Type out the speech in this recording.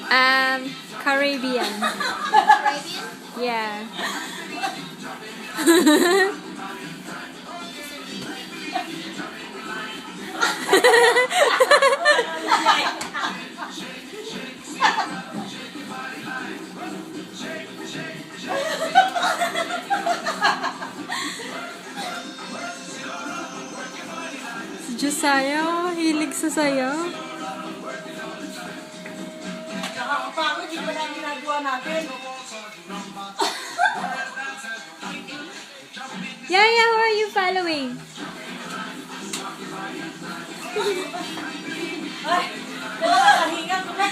Caribbean. Caribbean? Yeah. Si Josiah, hilig sa sayaw. Nakakapagod, di ba na ang ginagawa natin? Yaya, who are you following? Ay, nakakahinga ko na.